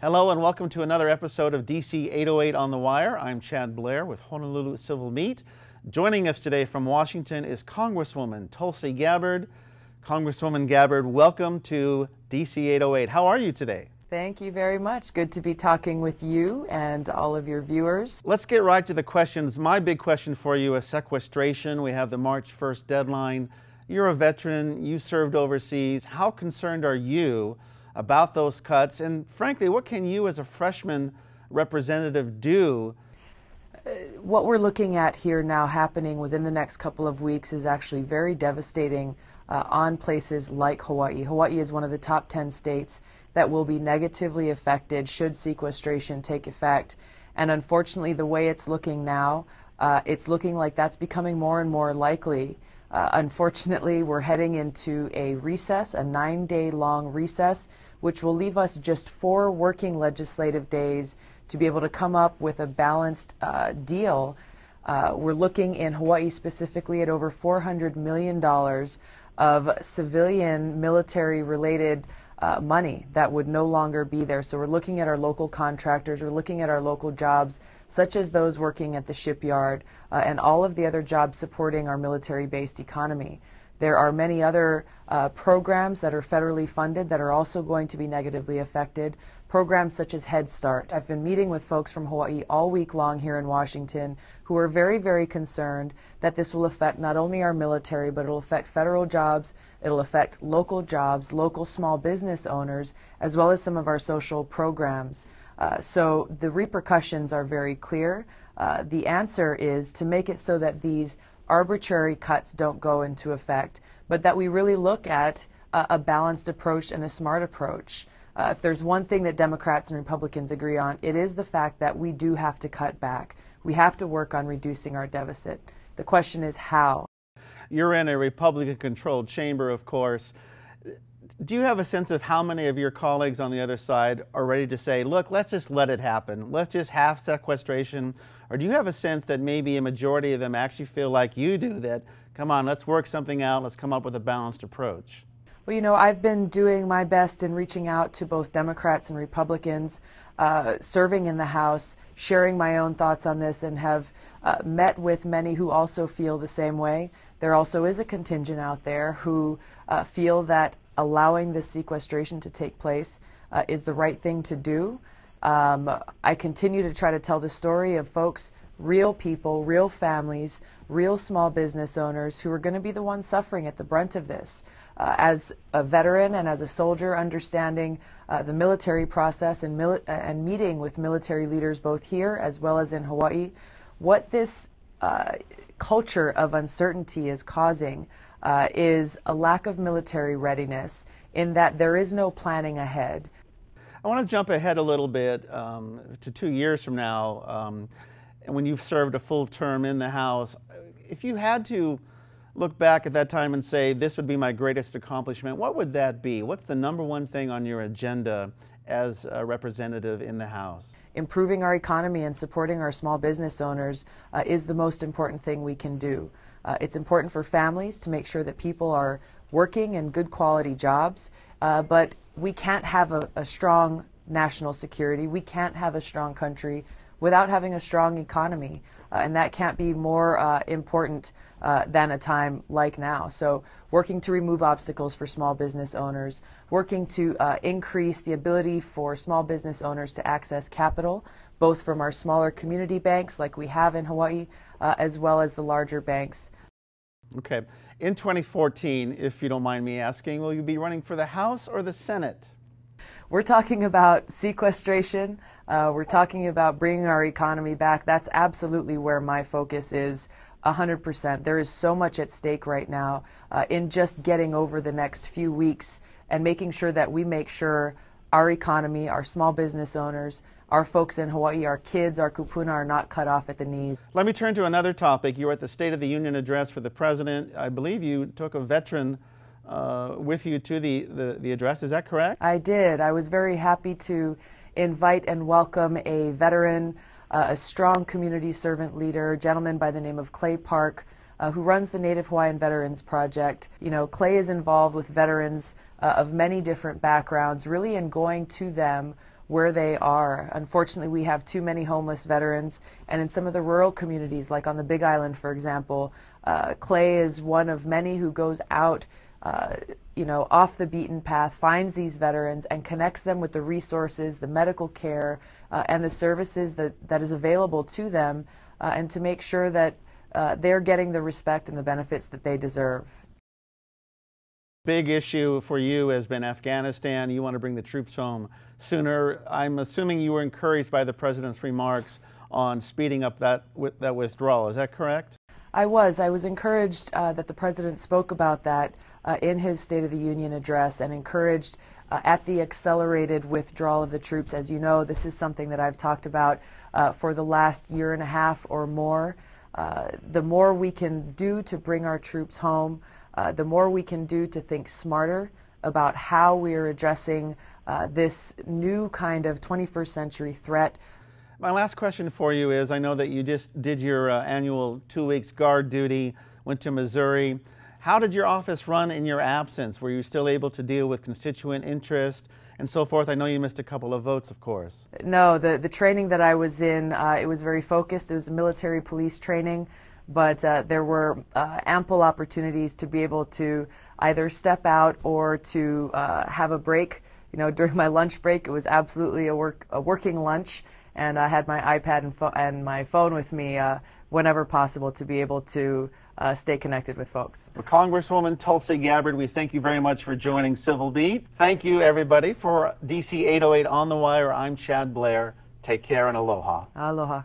Hello and welcome to another episode of DC808 on the Wire. I'm Chad Blair with Honolulu Civil Meat. Joining us today from Washington is Congresswoman Tulsi Gabbard. Congresswoman Gabbard, welcome to DC808. How are you today? Thank you very much. Good to be talking with you and all of your viewers. Let's get right to the questions. My big question for you is sequestration. We have the March 1st deadline. You're a veteran. You served overseas. How concerned are you about those cuts? And frankly, what can you as a freshman representative do? What we're looking at here now happening within the next couple of weeks is actually very devastating on places like Hawaii. Hawaii is one of the top 10 states that will be negatively affected should sequestration take effect. And unfortunately, the way it's looking now, it's looking like that's becoming more and more likely. Unfortunately, we're heading into a recess, a 9-day long recess, which will leave us just 4 working legislative days to be able to come up with a balanced deal. We're looking in Hawaii specifically at over $400 million of civilian military-related money that would no longer be there. So we're looking at our local contractors, we're looking at our local jobs, such as those working at the shipyard and all of the other jobs supporting our military-based economy. There are many other programs that are federally funded that are also going to be negatively affected. Programs such as Head Start. I've been meeting with folks from Hawaii all week long here in Washington who are very, very concerned that this will affect not only our military, but it'll affect federal jobs, it'll affect local jobs, local small business owners, as well as some of our social programs. So the repercussions are very clear. The answer is to make it so that these arbitrary cuts don't go into effect, but that we really look at a balanced approach and a smart approach. If there's one thing that Democrats and Republicans agree on, it is the fact that we do have to cut back. We have to work on reducing our deficit. The question is how. You're in a Republican-controlled chamber, of course. Do you have a sense of how many of your colleagues on the other side are ready to say, look, let's just let it happen. Let's just have sequestration. Or do you have a sense that maybe a majority of them actually feel like you do, that, come on, let's work something out, let's come up with a balanced approach? Well, you know, I've been doing my best in reaching out to both Democrats and Republicans, serving in the House, sharing my own thoughts on this, and have met with many who also feel the same way. There also is a contingent out there who feel that allowing this sequestration to take place is the right thing to do. I continue to try to tell the story of folks, real people, real families, real small business owners who are going to be the ones suffering at the brunt of this. As a veteran and as a soldier, understanding the military process and meeting with military leaders both here as well as in Hawaii, what this culture of uncertainty is causing is a lack of military readiness, in that there is no planning ahead. I want to jump ahead a little bit to 2 years from now, and when you've served a full term in the House. If you had to look back at that time and say, this would be my greatest accomplishment, what would that be? What's the #1 thing on your agenda as a representative in the House? Improving our economy and supporting our small business owners is the most important thing we can do. It's important for families to make sure that people are working in good quality jobs, but we can't have a strong national security. We can't have a strong country without having a strong economy, and that can't be more important than a time like now. So working to remove obstacles for small business owners, working to increase the ability for small business owners to access capital, both from our smaller community banks like we have in Hawaii, as well as the larger banks. Okay. In 2014, if you don't mind me asking, will you be running for the House or the Senate? We're talking about sequestration. We're talking about bringing our economy back. That's absolutely where my focus is, 100%. There is so much at stake right now in just getting over the next few weeks and making sure that we make sure our economy, our small business owners, our folks in Hawaii, our kids, our kupuna are not cut off at the knees. Let me turn to another topic. You were at the State of the Union address for the President. I believe you took a veteran with you to the address. Is that correct? I did. I was very happy to invite and welcome a veteran, a strong community servant leader, a gentleman by the name of Clay Park, who runs the Native Hawaiian Veterans Project. You know, Clay is involved with veterans of many different backgrounds, really in going to them where they are. Unfortunately, we have too many homeless veterans, and in some of the rural communities, like on the Big Island, for example, Clay is one of many who goes out off the beaten path, finds these veterans and connects them with the resources, the medical care, and the services that is available to them, and to make sure that they're getting the respect and the benefits that they deserve. Big issue for you has been Afghanistan. You want to bring the troops home sooner. I'm assuming you were encouraged by the President's remarks on speeding up that withdrawal. Is that correct? I was encouraged that the President spoke about that in his State of the Union address, and encouraged at the accelerated withdrawal of the troops. As you know, this is something that I've talked about for the last year and a half or more. The more we can do to bring our troops home, the more we can do to think smarter about how we are addressing this new kind of 21st century threat. My last question for you is, I know that you just did your annual 2 weeks guard duty, went to Missouri. How did your office run in your absence? Were you still able to deal with constituent interest and so forth? I know you missed a couple of votes, of course. No, the training that I was in, it was very focused. It was military police training, but there were ample opportunities to be able to either step out or to have a break. You know, during my lunch break, it was absolutely a working lunch, and I had my iPad and my phone with me whenever possible to be able to stay connected with folks. Well, Congresswoman Tulsi Gabbard, we thank you very much for joining Civil Beat. Thank you, everybody. For DC808 On the Wire, I'm Chad Blair. Take care and aloha. Aloha.